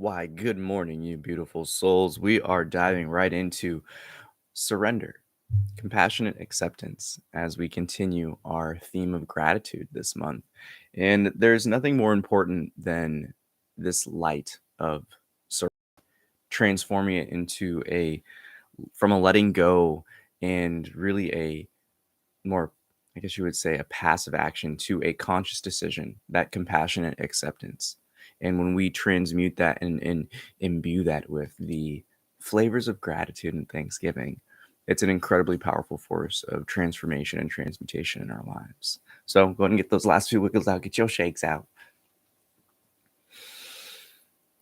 Why, good morning, you beautiful souls. We are diving right into surrender, compassionate acceptance as we continue our theme of gratitude this month. And there's nothing more important than this light of transforming it into from a letting go and really a more, I guess you would say, a passive action to a conscious decision, that compassionate acceptance. And when we transmute that and imbue that with the flavors of gratitude and thanksgiving, it's an incredibly powerful force of transformation and transmutation in our lives. So go ahead and get those last few wiggles out, get your shakes out.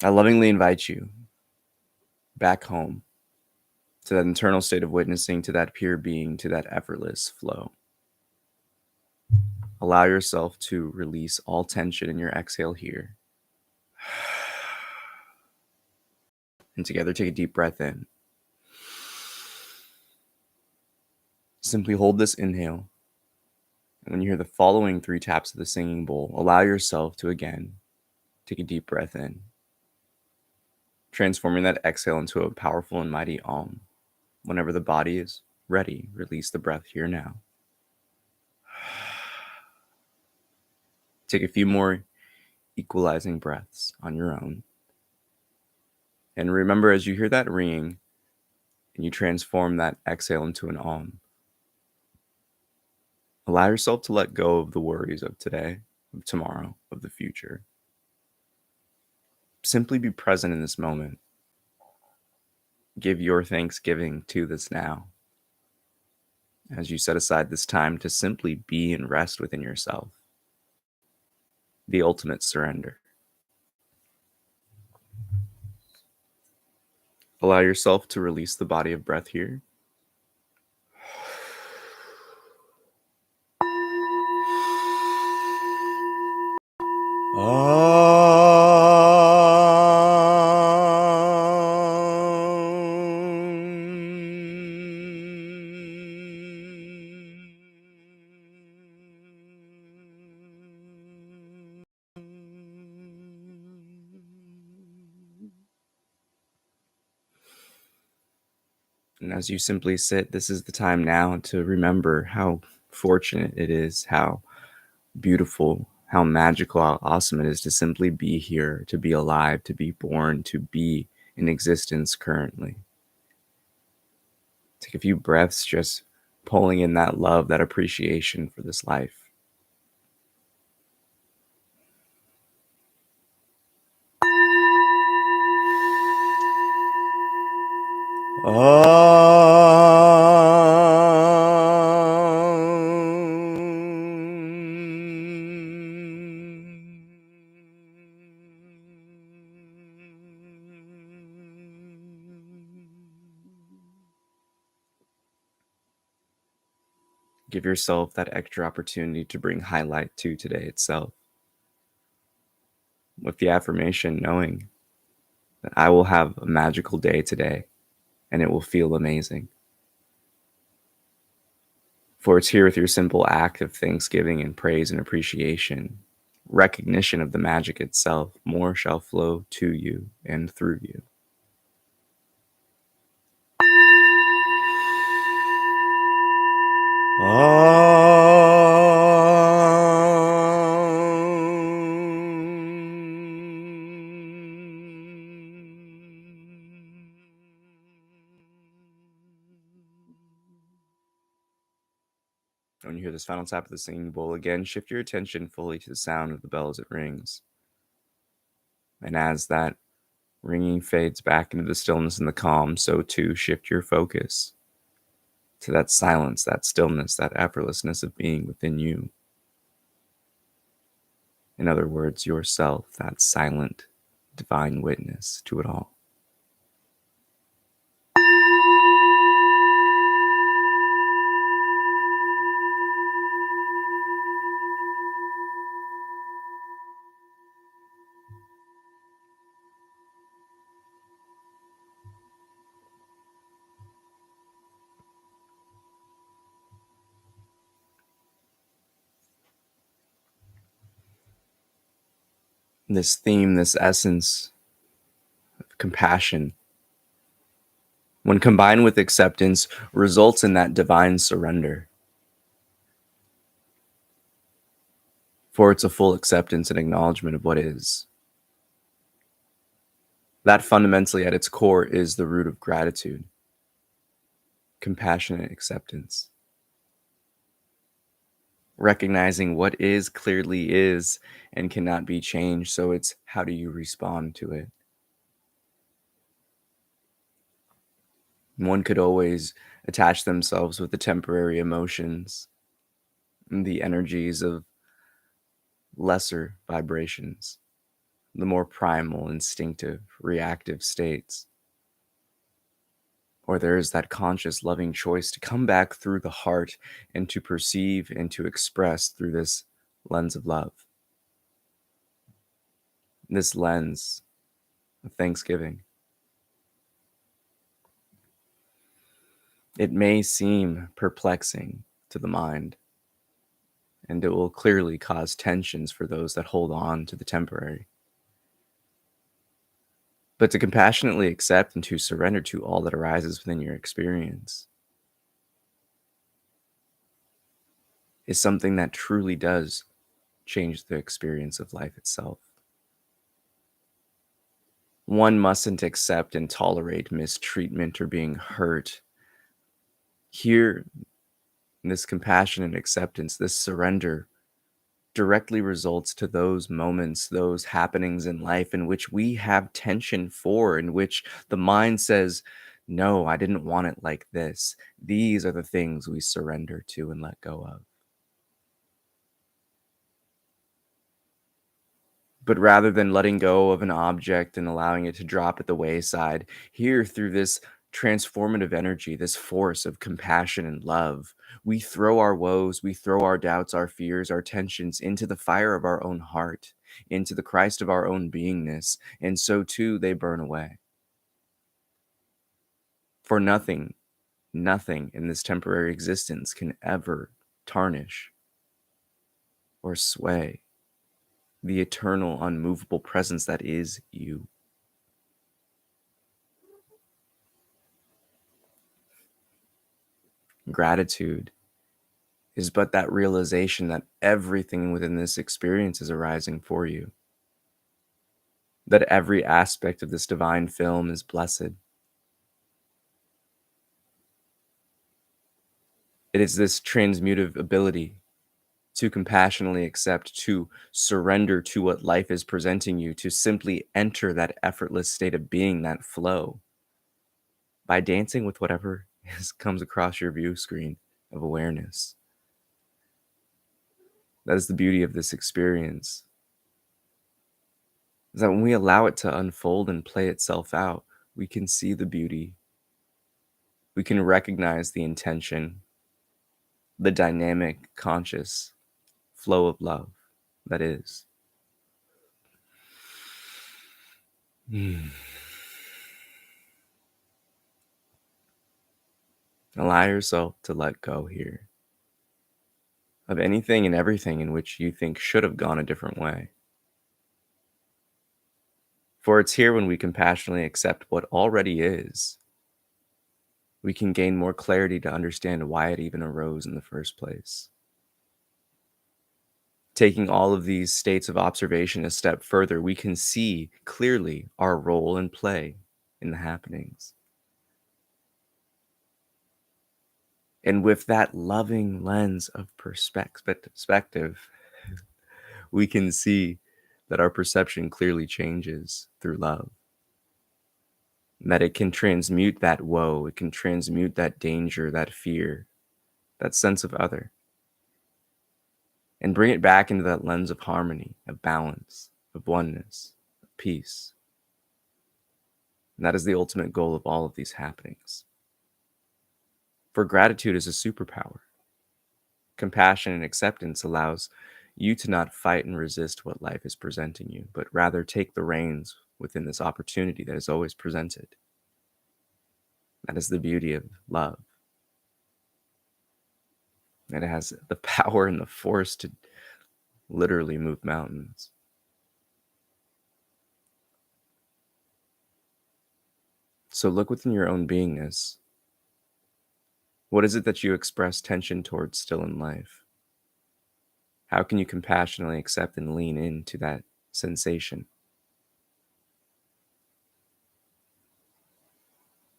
I lovingly invite you back home to that internal state of witnessing, to that pure being, to that effortless flow. Allow yourself to release all tension in your exhale here. And together, take a deep breath in. Simply hold this inhale. And when you hear the following 3 taps of the singing bowl, allow yourself to again take a deep breath in, transforming that exhale into a powerful and mighty Om. Whenever the body is ready, release the breath here now. Take a few more equalizing breaths on your own. And remember, as you hear that ringing and you transform that exhale into an Om, allow yourself to let go of the worries of today, of tomorrow, of the future. Simply be present in this moment. Give your thanksgiving to this now, as you set aside this time to simply be and rest within yourself. The ultimate surrender. Allow yourself to release the body of breath here. And as you simply sit, this is the time now to remember how fortunate it is, how beautiful, how magical, how awesome it is to simply be here, to be alive, to be born, to be in existence currently. Take a few breaths, just pulling in that love, that appreciation for this life. Give yourself that extra opportunity to bring highlight to today itself, with the affirmation knowing that I will have a magical day today and it will feel amazing. For it's here with your simple act of thanksgiving and praise and appreciation, recognition of the magic itself, more shall flow to you and through you. When you hear this final tap of the singing bowl again, shift your attention fully to the sound of the bell as it rings. And as that ringing fades back into the stillness and the calm, so too shift your focus to that silence, that stillness, that effortlessness of being within you. In other words, yourself, that silent, divine witness to it all. This theme, this essence, compassion, when combined with acceptance, results in that divine surrender. For it's a full acceptance and acknowledgement of what is. That fundamentally at its core is the root of gratitude, compassionate acceptance. Recognizing what is clearly is and cannot be changed, so it's how do you respond to it? One could always attach themselves with the temporary emotions and the energies of lesser vibrations, the more primal, instinctive, reactive states. Or there is that conscious, loving choice to come back through the heart and to perceive and to express through this lens of love, this lens of thanksgiving. It may seem perplexing to the mind, and it will clearly cause tensions for those that hold on to the temporary. But to compassionately accept and to surrender to all that arises within your experience is something that truly does change the experience of life itself. One mustn't accept and tolerate mistreatment or being hurt. Here, this compassion and acceptance, this surrender, directly results to those moments, those happenings in life in which we have tension for, in which the mind says, no, I didn't want it like this. These are the things we surrender to and let go of. But rather than letting go of an object and allowing it to drop at the wayside, here through this transformative energy, this force of compassion and love, we throw our woes, we throw our doubts, our fears, our tensions into the fire of our own heart, into the Christ of our own beingness, and so too they burn away. For nothing in this temporary existence can ever tarnish or sway the eternal, unmovable presence that is you. Gratitude is but that realization that everything within this experience is arising for you. That every aspect of this divine film is blessed. It is this transmutive ability to compassionately accept, to surrender to what life is presenting you, to simply enter that effortless state of being, that flow, by dancing with whatever comes across your view screen of awareness. That is the beauty of this experience. Is that when we allow it to unfold and play itself out, we can see the beauty. We can recognize the intention, the dynamic, conscious flow of love that is. Allow yourself to let go here of anything and everything in which you think should have gone a different way. For it's here when we compassionately accept what already is, we can gain more clarity to understand why it even arose in the first place. Taking all of these states of observation a step further, we can see clearly our role and play in the happenings. And with that loving lens of perspective, we can see that our perception clearly changes through love. That it can transmute that woe, it can transmute that danger, that fear, that sense of other, and bring it back into that lens of harmony, of balance, of oneness, of peace. And that is the ultimate goal of all of these happenings. For gratitude is a superpower. Compassion and acceptance allows you to not fight and resist what life is presenting you, but rather take the reins within this opportunity that is always presented. That is the beauty of love. And it has the power and the force to literally move mountains. So look within your own beingness. What is it that you express tension towards still in life? How can you compassionately accept and lean into that sensation?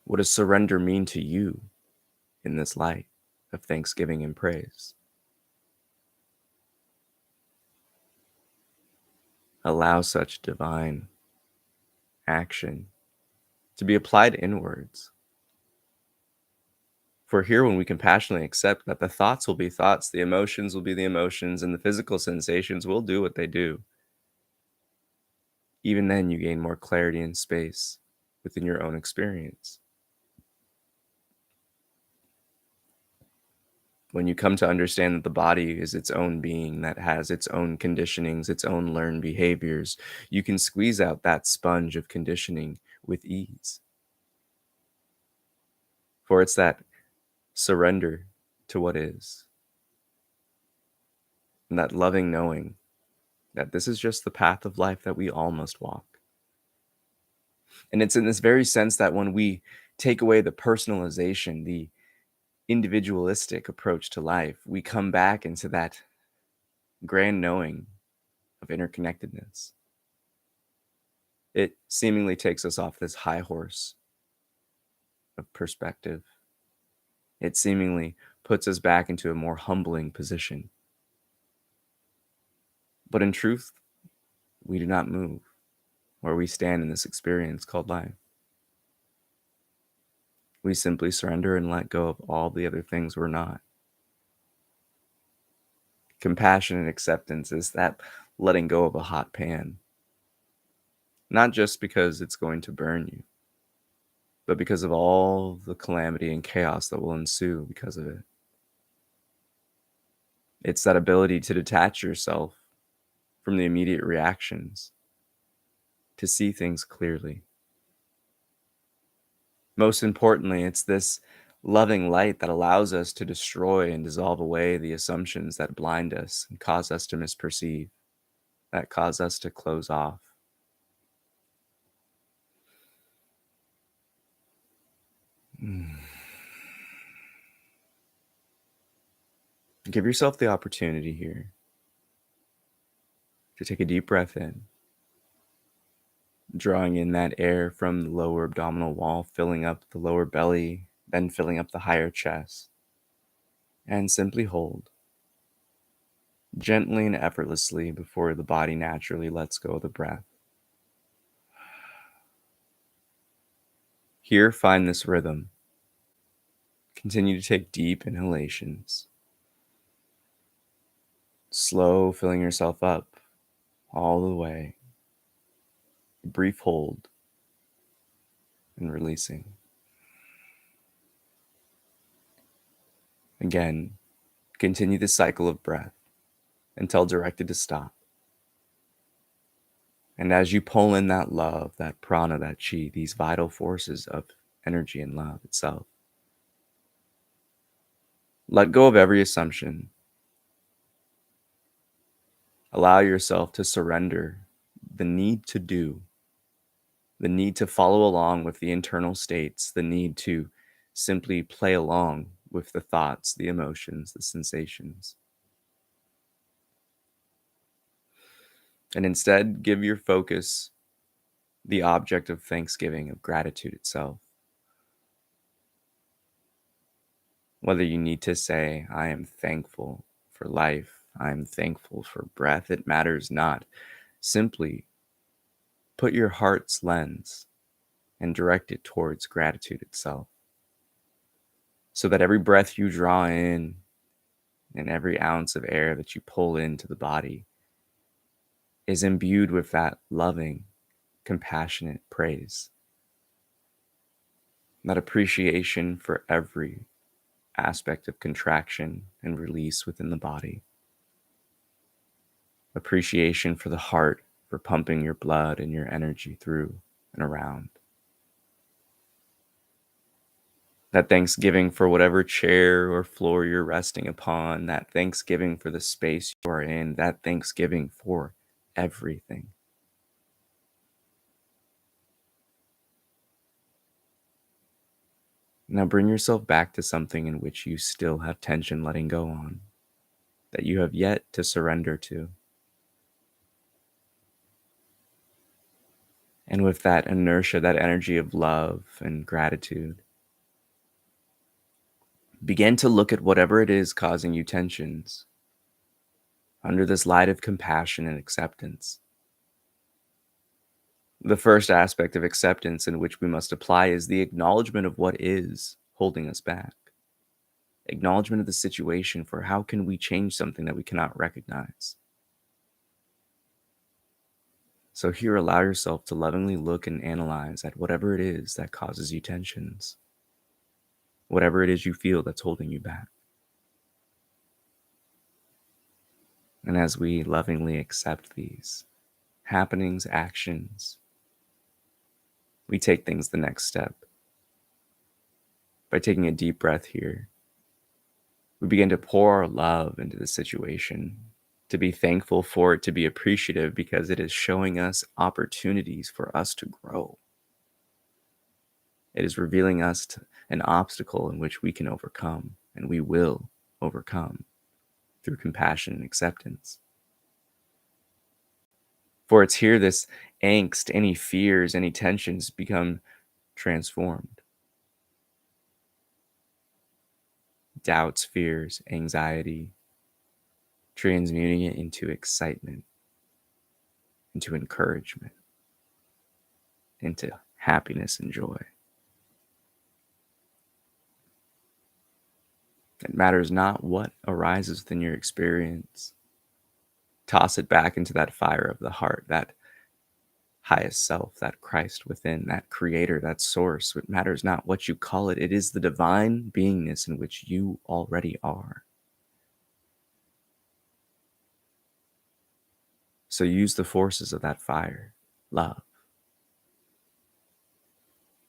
What does surrender mean to you in this light of thanksgiving and praise? Allow such divine action to be applied inwards. For here, when we compassionately accept that the thoughts will be thoughts, the emotions will be the emotions, and the physical sensations will do what they do, even then you gain more clarity and space within your own experience. When you come to understand that the body is its own being that has its own conditionings, its own learned behaviors, you can squeeze out that sponge of conditioning with ease. For it's that surrender to what is, and that loving knowing that this is just the path of life that we all must walk. And it's in this very sense that when we take away the personalization, the individualistic approach to life, we come back into that grand knowing of interconnectedness. It seemingly takes us off this high horse of perspective. It seemingly puts us back into a more humbling position. But in truth, we do not move where we stand in this experience called life. We simply surrender and let go of all the other things we're not. Compassion and acceptance is that letting go of a hot pan. Not just because it's going to burn you, but because of all the calamity and chaos that will ensue because of it. It's that ability to detach yourself from the immediate reactions, to see things clearly. Most importantly, it's this loving light that allows us to destroy and dissolve away the assumptions that blind us and cause us to misperceive, that cause us to close off. Give yourself the opportunity here to take a deep breath in, drawing in that air from the lower abdominal wall, filling up the lower belly, then filling up the higher chest. And simply hold, gently and effortlessly, before the body naturally lets go of the breath. Here, find this rhythm. Continue to take deep inhalations. Slow, filling yourself up all the way. Brief hold and releasing. Again, continue the cycle of breath until directed to stop. And as you pull in that love, that prana, that chi, these vital forces of energy and love itself, let go of every assumption. Allow yourself to surrender the need to do, the need to follow along with the internal states, the need to simply play along with the thoughts, the emotions, the sensations. And instead, give your focus the object of thanksgiving, of gratitude itself. Whether you need to say, I am thankful for life, I am thankful for breath, it matters not. Simply put your heart's lens and direct it towards gratitude itself. So that every breath you draw in and every ounce of air that you pull into the body is imbued with that loving, compassionate praise, that appreciation for every aspect of contraction and release within the body, appreciation for the heart for pumping your blood and your energy through and around, that thanksgiving for whatever chair or floor you're resting upon, that thanksgiving for the space you are in, that thanksgiving for everything. Now bring yourself back to something in which you still have tension letting go on, that you have yet to surrender to. And with that inertia, that energy of love and gratitude, begin to look at whatever it is causing you tensions under this light of compassion and acceptance. The first aspect of acceptance in which we must apply is the acknowledgement of what is holding us back. Acknowledgement of the situation, for how can we change something that we cannot recognize? So here, allow yourself to lovingly look and analyze at whatever it is that causes you tensions, whatever it is you feel that's holding you back. And as we lovingly accept these happenings, actions, we take things the next step. By taking a deep breath here, we begin to pour our love into the situation, to be thankful for it, to be appreciative, because it is showing us opportunities for us to grow. It is revealing us an obstacle in which we can overcome, and we will overcome through compassion and acceptance. For it's here this angst, any fears, any tensions become transformed. Doubts, fears, anxiety, transmuting it into excitement, into encouragement, into happiness and joy. It matters not what arises within your experience. Toss it back into that fire of the heart, that highest self, that Christ within, that creator, that source. It matters not what you call it. It is the divine beingness in which you already are. So use the forces of that fire, love.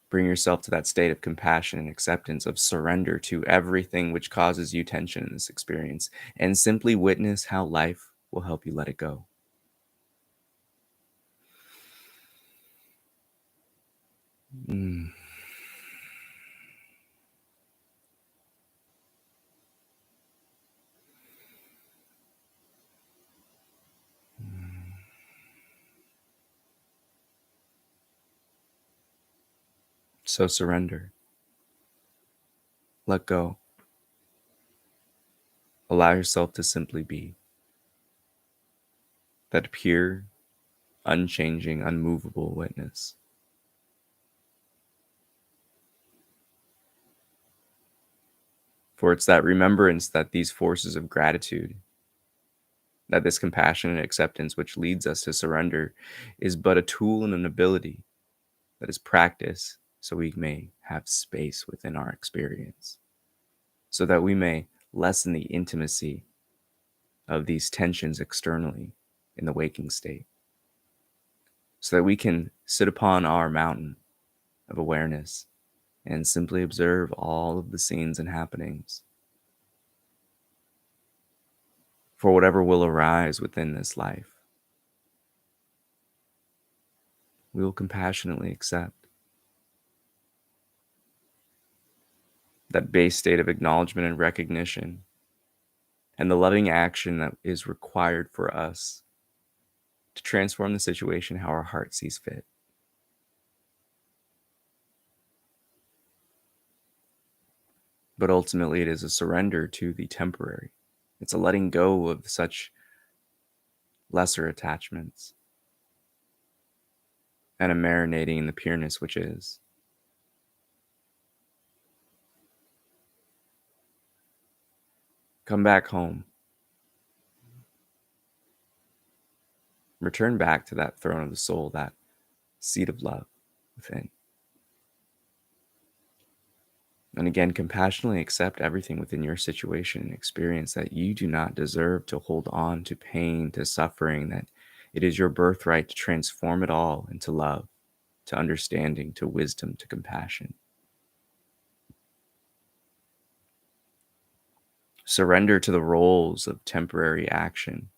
Bring yourself to that state of compassion and acceptance, of surrender to everything which causes you tension in this experience, and simply witness how life will help you let it go. So surrender. Let go. Allow yourself to simply be that pure, unchanging, unmovable witness. For it's that remembrance that these forces of gratitude, that this compassion and acceptance which leads us to surrender, is but a tool and an ability that is practice, so we may have space within our experience, so that we may lessen the intimacy of these tensions externally in the waking state, so that we can sit upon our mountain of awareness and simply observe all of the scenes and happenings. For whatever will arise within this life, we will compassionately accept. That base state of acknowledgement and recognition, and the loving action that is required for us to transform the situation how our heart sees fit. But ultimately, it is a surrender to the temporary. It's a letting go of such lesser attachments and a marinating in the pureness which is. Come back home. Return back to that throne of the soul, that seat of love within. And again, compassionately accept everything within your situation and experience, that you do not deserve to hold on to pain, to suffering, that it is your birthright to transform it all into love, to understanding, to wisdom, to compassion. Surrender to the roles of temporary action.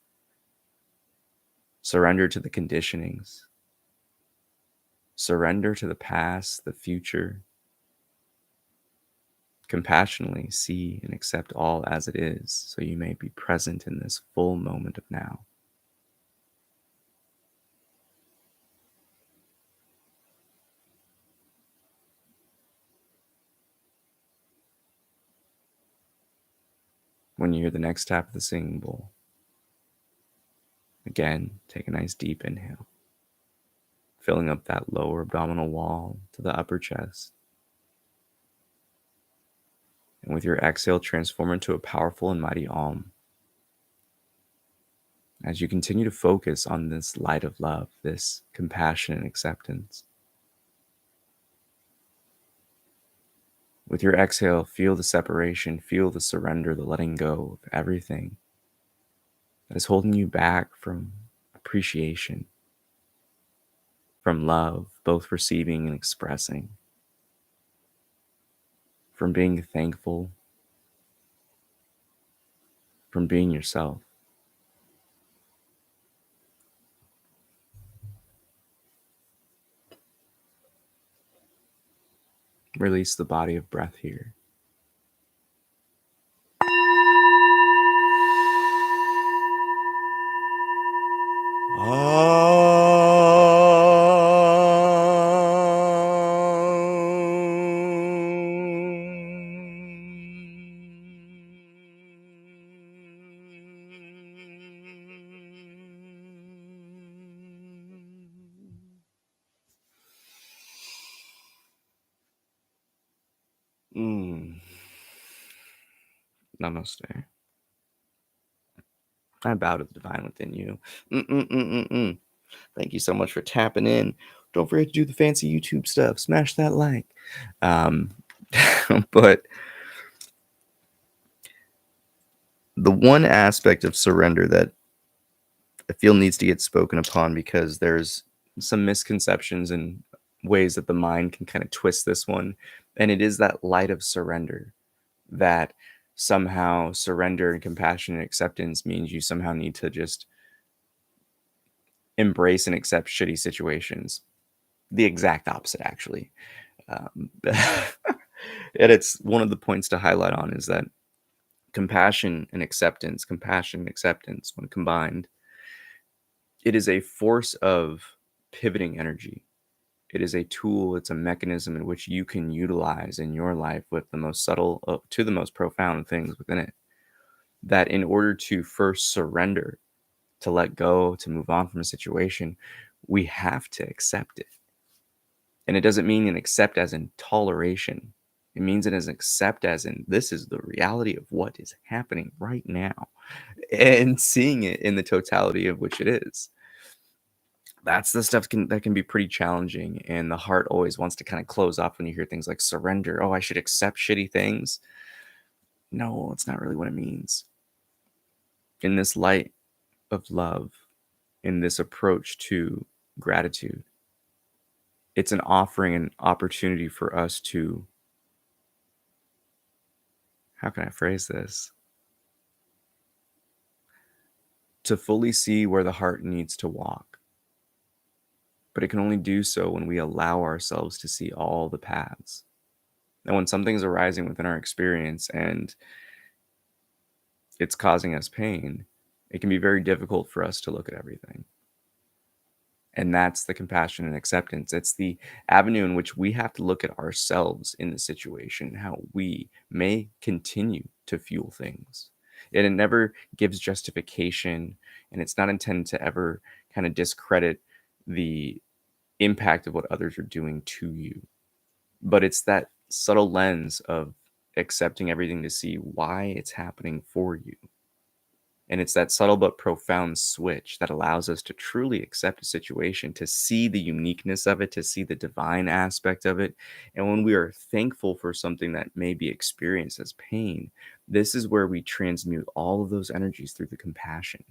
Surrender to the conditionings. Surrender to the past, the future. compassionately see and accept all as it is, so you may be present in this full moment of now. When you hear the next tap of the singing bowl, again, take a nice deep inhale, filling up that lower abdominal wall to the upper chest. And with your exhale, transform into a powerful and mighty Om. As you continue to focus on this light of love, this compassion and acceptance. With your exhale, feel the separation, feel the surrender, the letting go of everything that is holding you back from appreciation, from love, both receiving and expressing, from being thankful, from being yourself. Release the body of breath here. Namaste. I bow to the divine within you. Thank you so much for tapping in. Don't forget to do the fancy YouTube stuff. Smash that like. But the one aspect of surrender that I feel needs to get spoken upon, because there's some misconceptions and ways that the mind can kind of twist this one, and it is that light of surrender, that somehow surrender and compassion and acceptance means you somehow need to just embrace and accept shitty situations. The exact opposite, actually. And it's one of the points to highlight on is that compassion and acceptance, when combined, it is a force of pivoting energy. It is a tool, it's a mechanism in which you can utilize in your life with the most subtle to the most profound things within it. That in order to first surrender, to let go, to move on from a situation, we have to accept it. And it doesn't mean an accept as in toleration. It means it as an accept as in this is the reality of what is happening right now, and seeing it in the totality of which it is. That's the stuff that can be pretty challenging, and the heart always wants to kind of close off when you hear things like surrender. Oh, I should accept shitty things. No, it's not really what it means. In this light of love, in this approach to gratitude, it's an offering, an opportunity for us to, how can I phrase this? To fully see where the heart needs to walk. But it can only do so when we allow ourselves to see all the paths. And when something's arising within our experience and it's causing us pain, it can be very difficult for us to look at everything. And that's the compassion and acceptance. It's the avenue in which we have to look at ourselves in the situation, how we may continue to fuel things. And it never gives justification, and it's not intended to ever kind of discredit the impact of what others are doing to you. But it's that subtle lens of accepting everything to see why it's happening for you. And it's that subtle but profound switch that allows us to truly accept a situation, to see the uniqueness of it, to see the divine aspect of it. And when we are thankful for something that may be experienced as pain, this is where we transmute all of those energies through the compassion.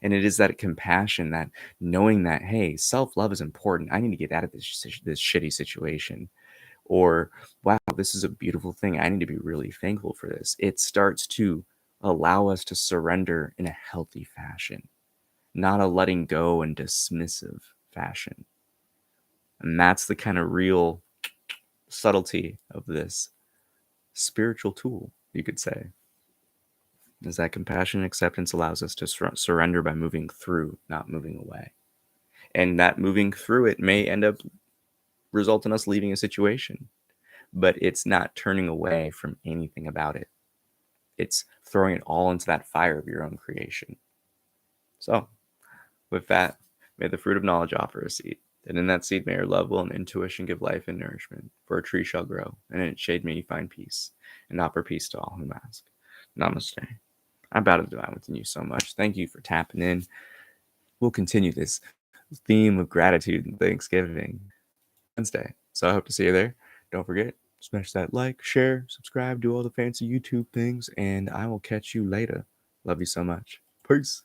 And it is that compassion, that knowing that, hey, self-love is important. I need to get out of this shitty situation. Or, wow, this is a beautiful thing. I need to be really thankful for this. It starts to allow us to surrender in a healthy fashion, not a letting go and dismissive fashion. And that's the kind of real subtlety of this spiritual tool, you could say, is that compassion and acceptance allows us to surrender by moving through, not moving away. And that moving through it may end up result in us leaving a situation, but it's not turning away from anything about it. It's throwing it all into that fire of your own creation. So, with that, may the fruit of knowledge offer a seed, and in that seed may your love, will, and intuition give life and nourishment. For a tree shall grow, and in its shade may you find peace, and offer peace to all whom ask. Namaste. I bow to the divine within you so much. Thank you for tapping in. We'll continue this theme of gratitude and Thanksgiving Wednesday. So I hope to see you there. Don't forget, smash that like, share, subscribe, do all the fancy YouTube things, and I will catch you later. Love you so much. Peace.